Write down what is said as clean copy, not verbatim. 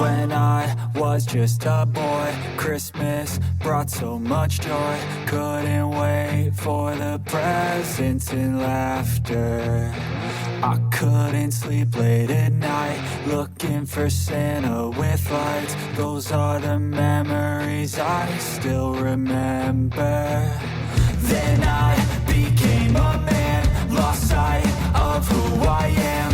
When I was just a boy, Christmas brought so much joy. Couldn't wait for the presents and laughter. I couldn't sleep late at night, looking for Santa with lights. Those are the memories I still remember. Then I became a man, lost sight of who I am.